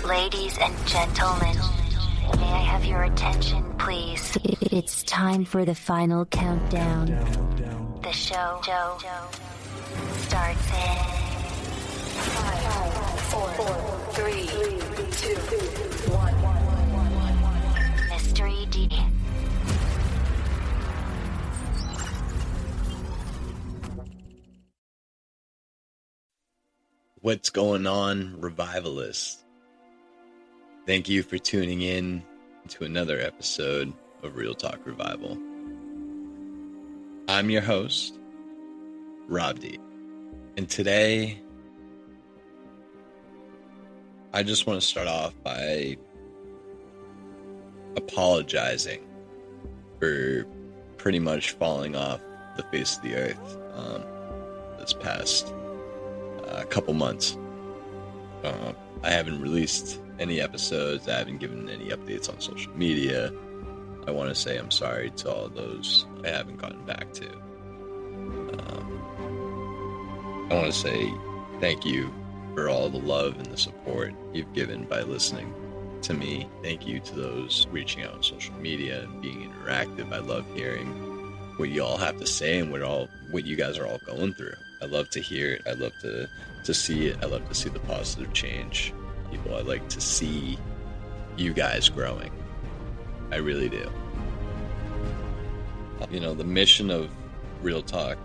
Ladies and gentlemen, may I have your attention, please? It's time for the final countdown. The show starts in 5, 4, 3, 2, 1. Mystery D. What's going on, revivalists? Thank you for tuning in to another episode of Real Talk Revival. I'm your host, Rob D. And today, I just want to start off by apologizing for pretty much falling off the face of the earth this past couple months. I haven't released any episodes. I haven't given any updates on social media. I want to say I'm sorry to all those I haven't gotten back to. I want to say thank you for all the love and the support you've given by listening to me. Thank you to those reaching out on social media and being interactive. I love hearing what you all have to say and what you guys are all going through. I love to hear it. I love to see it. I love to see the positive change. People, I like to see you guys growing. I really do. You know, the mission of Real Talk,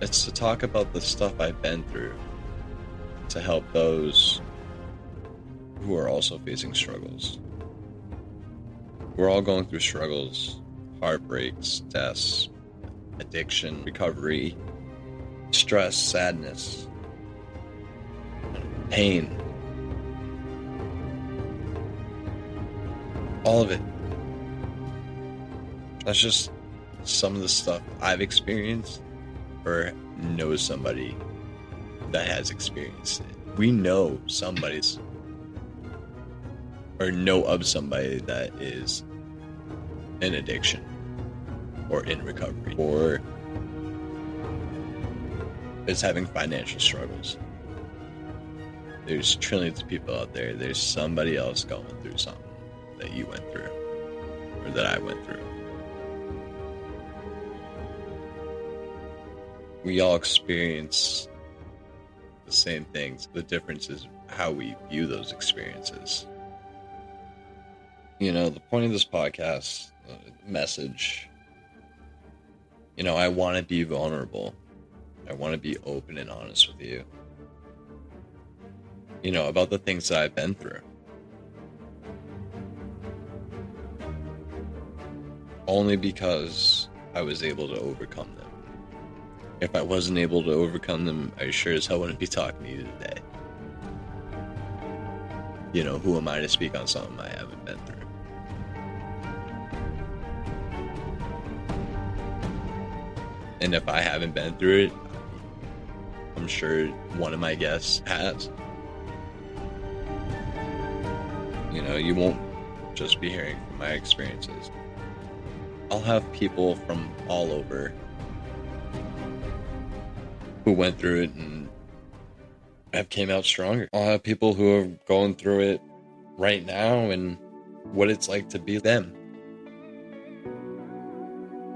it's to talk about the stuff I've been through, to help those who are also facing struggles. We're all going through struggles, heartbreaks, deaths, addiction, recovery, stress, sadness, pain. All of it. That's just some of the stuff I've experienced or know somebody that has experienced it. We know somebody's or know of somebody that is in addiction or in recovery or is having financial struggles. There's trillions of people out there. There's somebody else going through something that you went through or that I went through. We all experience the same things. The difference is how we view those experiences. You know, the point of this podcast, message, you know, I want to be vulnerable. I want to be open and honest with you. You know, about the things that I've been through. Only because I was able to overcome them. If I wasn't able to overcome them, I sure as hell wouldn't be talking to you today. You know, who am I to speak on something I haven't been through? And if I haven't been through it, I'm sure one of my guests has. You know, you won't just be hearing from my experiences. I'll have people from all over who went through it and have came out stronger. I'll have people who are going through it right now and what it's like to be them.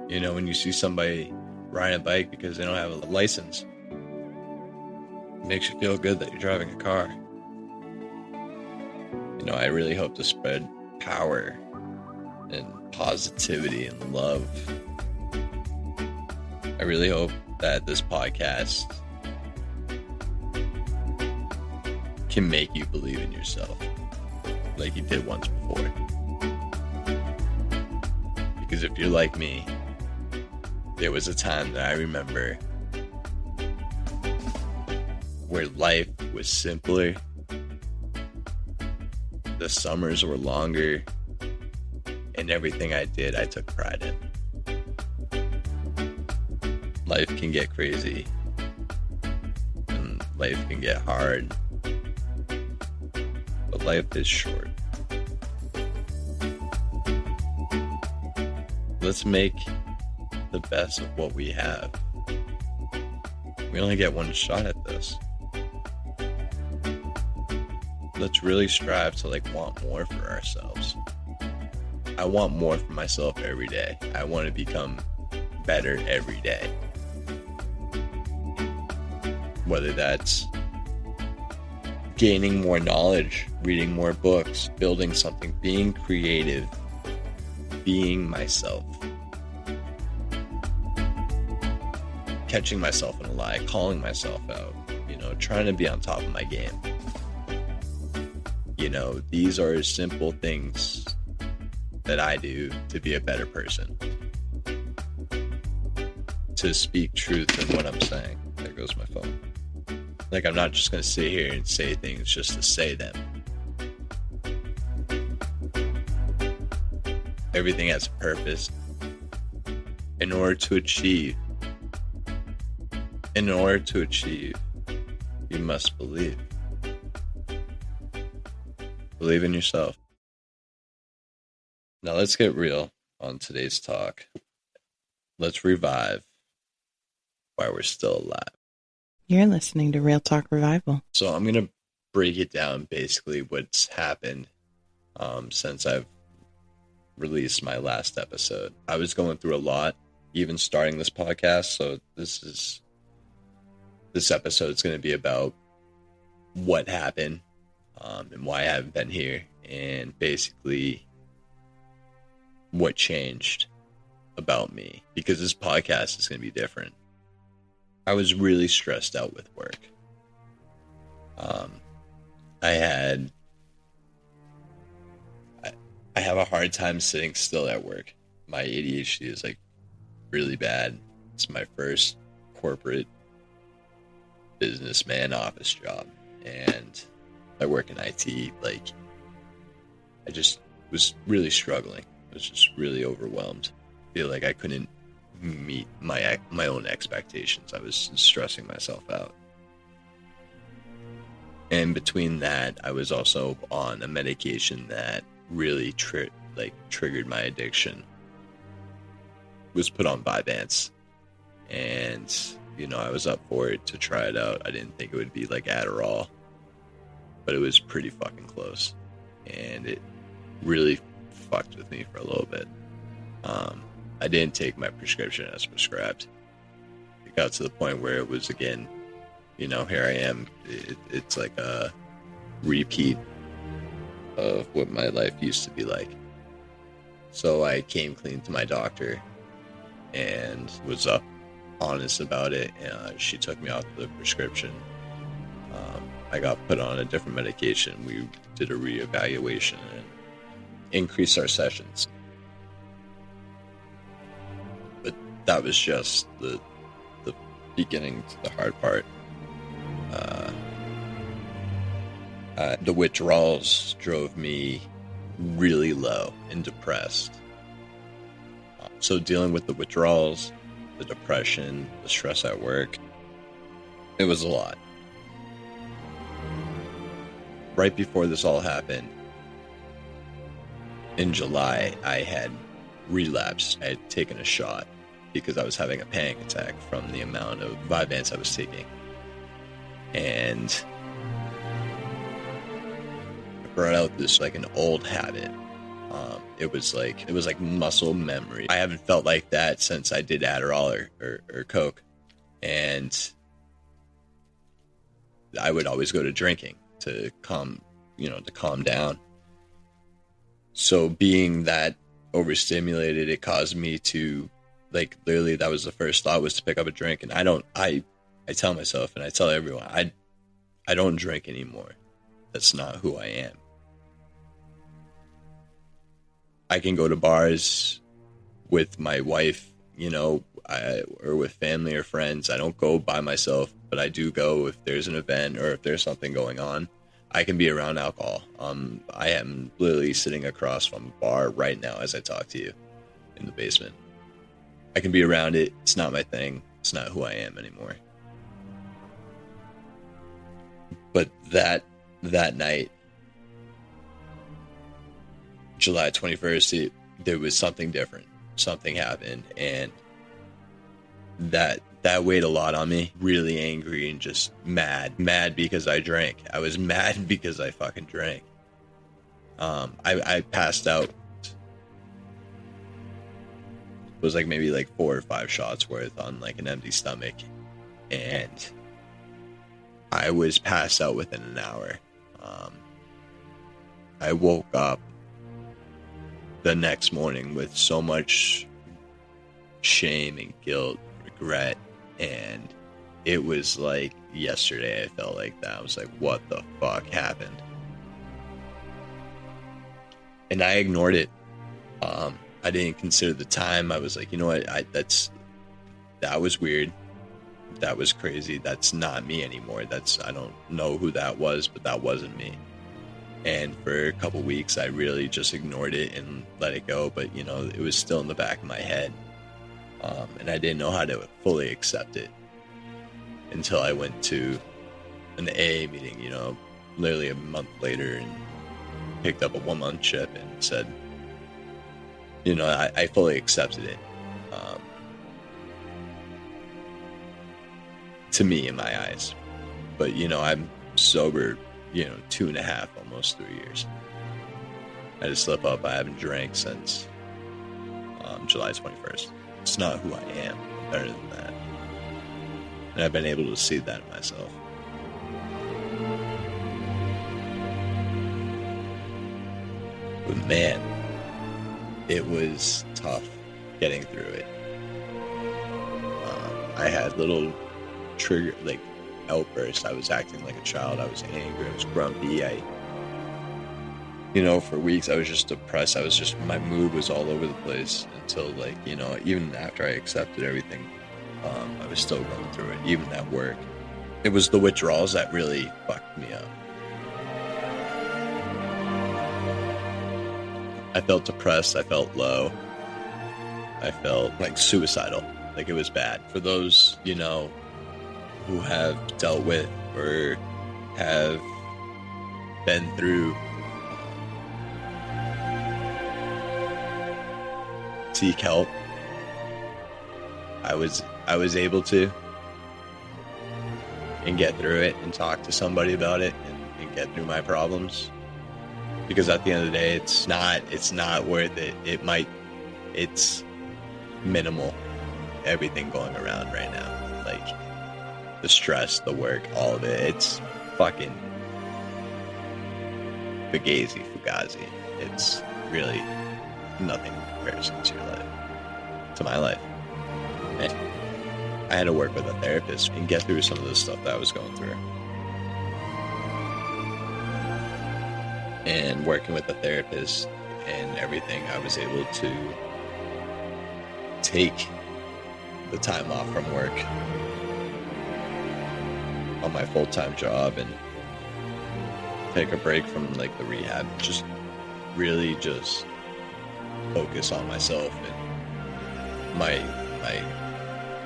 You know, when you see somebody riding a bike because they don't have a license, it makes you feel good that you're driving a car. You know, I really hope to spread power and positivity and love. I really hope that this podcast can make you believe in yourself like you did once before. Because if you're like me, there was a time that I remember where life was simpler, the summers were longer, and everything I did, I took pride in. Life can get crazy, and life can get hard, but life is short. Let's make the best of what we have. We only get one shot at this. let's really strive to like want more for ourselves. I want more for myself every day. I want to become better every day. Whether that's gaining more knowledge, reading more books, building something, being creative, being myself, catching myself in a lie, calling myself out, trying to be on top of my game. These are simple things that I do to be a better person, to speak truth in what I'm saying. There goes my phone. Like, I'm not just going to sit here and say things just to say them. Everything has a purpose. In order to achieve, you must believe. Believe in yourself. Now let's get real on today's talk. Let's revive why we're still alive. You're listening to Real Talk Revival. So I'm going to break it down, basically what's happened since I've released my last episode. I was going through a lot, even starting this podcast. So this episode is going to be about what happened and why I haven't been here, and basically what changed about me, because this podcast is going to be different. I was really stressed out with work. I have a hard time sitting still at work. My ADHD is like really bad. It's my first corporate businessman office job, and I work in IT. Like, I just was really struggling. I was just really overwhelmed. I feel like I couldn't meet my own expectations. I was stressing myself out. And between that, I was also on a medication that really triggered my addiction. It was put on Vyvanse, and I was up for it to try it out. I didn't think it would be like Adderall, but it was pretty fucking close, and it really fucked with me for a little bit. I didn't take my prescription as prescribed. It got to the point where it was, again, here I am. It's like a repeat of what my life used to be like. So I came clean to my doctor and was honest about it. She took me off the prescription. I got put on a different medication. We did a reevaluation and increased our sessions. But that was just the beginning to the hard part. The withdrawals drove me really low and depressed. So dealing with the withdrawals, the depression, the stress at work, it was a lot. Right before this all happened, in July, I had relapsed. I had taken a shot because I was having a panic attack from the amount of Vyvanse I was taking. And it brought out this like an old habit. It was like muscle memory. I haven't felt like that since I did Adderall or Coke. And I would always go to drinking to calm down. So being that overstimulated, it caused me to, like, literally that was the first thought, was to pick up a drink. And I tell myself, and I tell everyone, I don't drink anymore. That's not who I am. I can go to bars with my wife, or with family or friends. I don't go by myself, but I do go if there's an event or if there's something going on. I can be around alcohol. I am literally sitting across from a bar right now as I talk to you in the basement. I can be around it. It's not my thing. It's not who I am anymore. But that night, July 21st, there was something different. Something happened, and that that weighed a lot on me. Really angry and just mad because I drank. I was mad because I fucking drank. I passed out. It was like maybe like 4 or 5 shots worth on like an empty stomach, and I was passed out within an hour. I woke up the next morning with so much shame and guilt, regret, and it was like yesterday I felt like that. I was like, what the fuck happened? And I ignored it. I didn't consider the time. I was like, you know what, that was weird. That was crazy. That's not me anymore. I don't know who that was, but that wasn't me. And for a couple weeks, I really just ignored it and let it go. But, you know, it was still in the back of my head. And I didn't know how to fully accept it until I went to an AA meeting, you know, literally a month later, and picked up a 1-month chip and said, you know, I fully accepted it. To me, in my eyes. But, you know, I'm sober, you know, 2.5, almost 3 years. I just slip up. I haven't drank since July 21st. It's not who I am. I'm better than that. And I've been able to see that in myself. But man, it was tough getting through it. I had little trigger, like, outbursts. I was acting like a child. I was angry. I was grumpy. You know, for weeks I was just depressed. My mood was all over the place until, like, you know, even after I accepted everything, I was still going through it, even at work. It was the withdrawals that really fucked me up. I felt depressed. I felt low. I felt like suicidal. Like, it was bad. For those, you know, who have dealt with or have been through, seek help. I was able to, and get through it and talk to somebody about it and get through my problems. Because at the end of the day, it's not worth it. It's minimal, everything going around right now. Like, the stress, the work, all of it. It's fucking fugazi. It's really nothing in comparison to your life, to my life. And I had to work with a therapist and get through some of the stuff that I was going through. And working with a therapist and everything, I was able to take the time off from work on my full-time job and take a break from, like, the rehab. Just really just focus on myself and my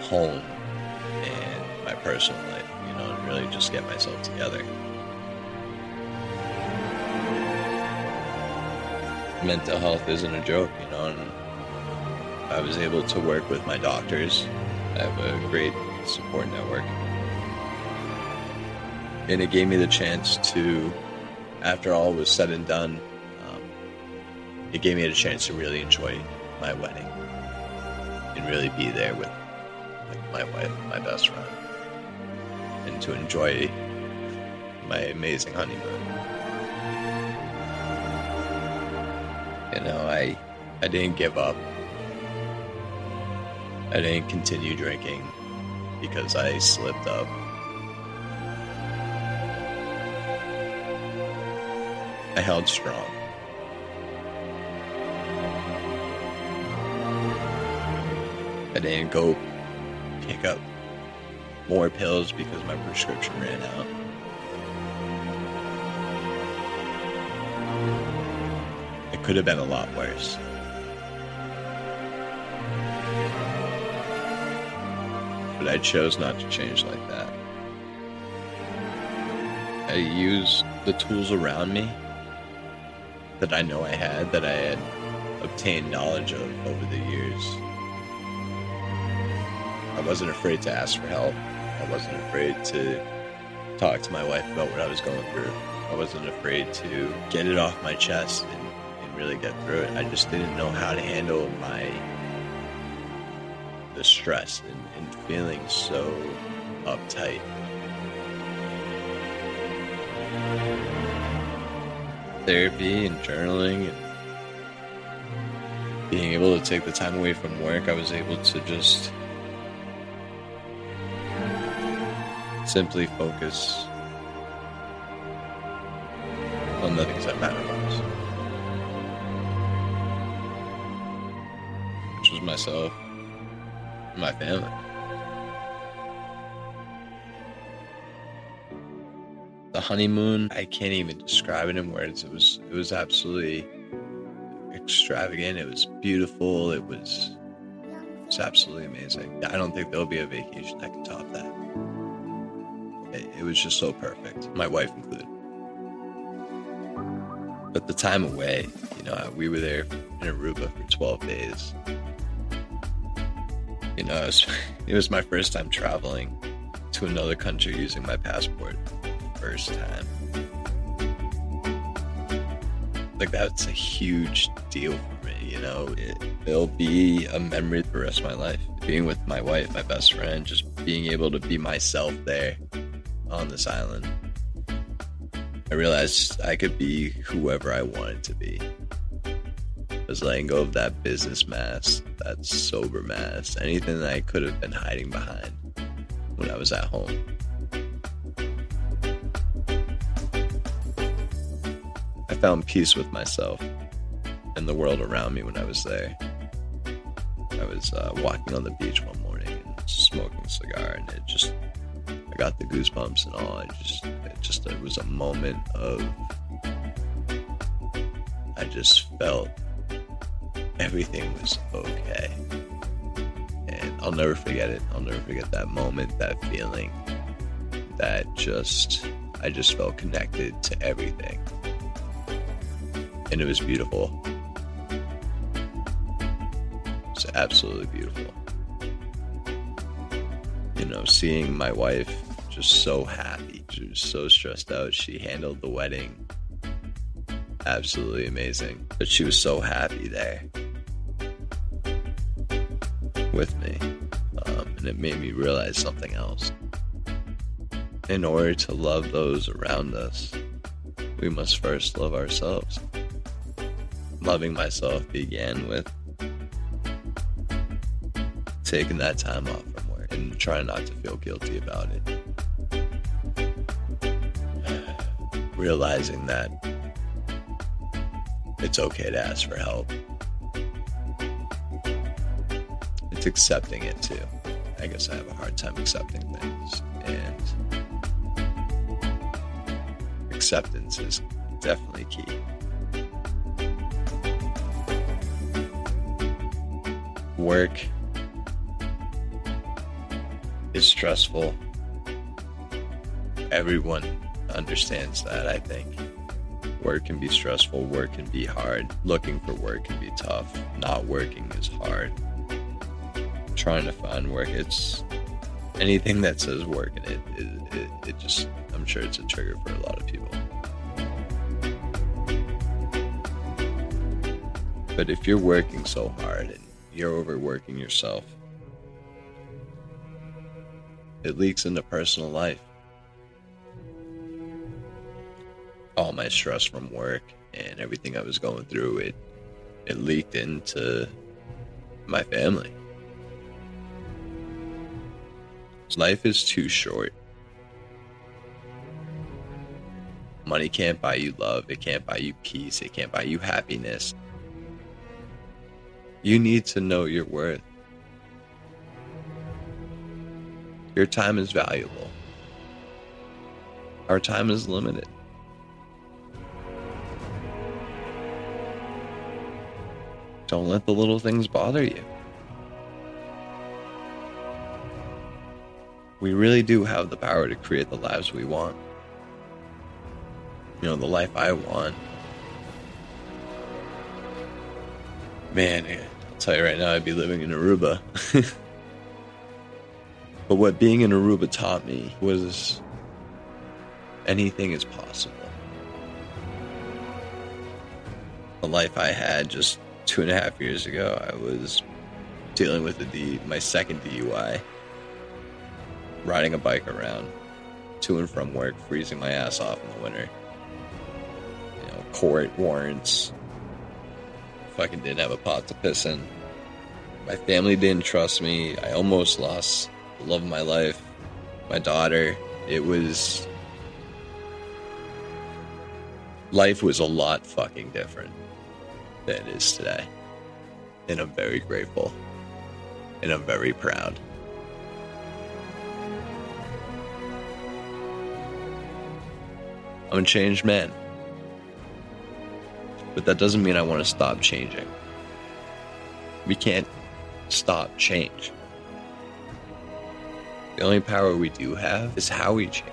home and my personal life, you know, and really just get myself together. Mental health isn't a joke, you know, and I was able to work with my doctors. I have a great support network. And it gave me the chance to, after all was said and done, it gave me a chance to really enjoy my wedding and really be there with, like, my wife, my best friend, and to enjoy my amazing honeymoon. You know, I didn't give up. I didn't continue drinking because I slipped up. I held strong. I didn't go pick up more pills because my prescription ran out. It could have been a lot worse. But I chose not to change like that. I used the tools around me that I know I had, that I had obtained knowledge of over the years. I wasn't afraid to ask for help. I wasn't afraid to talk to my wife about what I was going through. I wasn't afraid to get it off my chest and really get through it. I just didn't know how to handle the stress and feeling so uptight. Therapy and journaling and being able to take the time away from work, I was able to just simply focus on the things that matter most, which was myself and my family. The honeymoon, I can't even describe it in words. It was absolutely extravagant. It was beautiful. It was absolutely amazing. I don't think there'll be a vacation that can top that. It was just so perfect, my wife included. But the time away, we were there in Aruba for 12 days. It was my first time traveling to another country using my passport. First time. Like, that's a huge deal for me, It'll be a memory for the rest of my life. Being with my wife, my best friend, just being able to be myself there on this island. I realized I could be whoever I wanted to be. I was letting go of that business mask, that sober mask, anything that I could have been hiding behind when I was at home. I found peace with myself and the world around me when I was there. I was walking on the beach one morning and smoking a cigar, and I got the goosebumps and all. It was a moment of, I just felt everything was okay. And I'll never forget it. I'll never forget that moment, that feeling, I just felt connected to everything. And it was beautiful. It was absolutely beautiful. Seeing my wife just so happy. She was so stressed out. She handled the wedding absolutely amazing. But she was so happy there with me. And it made me realize something else. In order to love those around us, we must first love ourselves. Loving myself began with taking that time off from work and trying not to feel guilty about it. Realizing that it's okay to ask for help. It's accepting it too. I guess I have a hard time accepting things, and acceptance is definitely key. Work is stressful. Everyone understands that, I think. Work can be stressful. Work can be hard. Looking for work can be tough. Not working is hard. Trying to find work, it's anything that says work in it just, I'm sure it's a trigger for a lot of people. But if you're working so hard and you're overworking yourself, it leaks into personal life. All my stress from work and everything I was going through, it leaked into my family. Life is too short. Money can't buy you love. It can't buy you peace. It can't buy you happiness. You need to know your worth. Your time is valuable. Our time is limited. Don't let the little things bother you. We really do have the power to create the lives we want. The life I want. Man, I'll tell you right now, I'd be living in Aruba. But what being in Aruba taught me was anything is possible. The life I had just 2.5 years ago, I was dealing with my second DUI, riding a bike around to and from work, freezing my ass off in the winter. Court warrants. Fucking didn't have a pot to piss in. My family didn't trust me. I almost lost the love of my life, my daughter. Life was a lot fucking different than it is today. And I'm very grateful. And I'm very proud. I'm a changed man. But that doesn't mean I want to stop changing. We can't stop change. The only power we do have is how we change.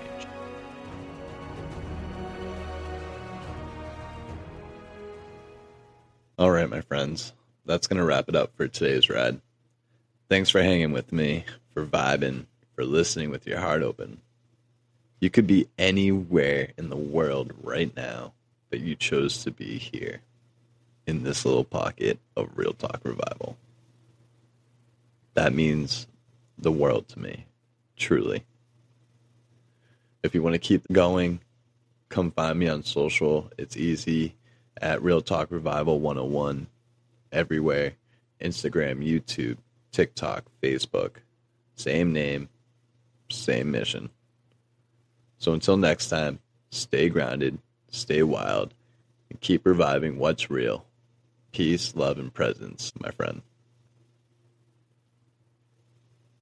All right, my friends. That's going to wrap it up for today's ride. Thanks for hanging with me, for vibing, for listening with your heart open. You could be anywhere in the world right now, but you chose to be here in this little pocket of Real Talk Revival. That means the world to me, truly. If you want to keep going, come find me on social. It's easy at Real Talk Revival 101 everywhere. Instagram, YouTube, TikTok, Facebook. Same name, same mission. So until next time, stay grounded, stay wild, and keep reviving what's real. Peace, love, and presence, my friend.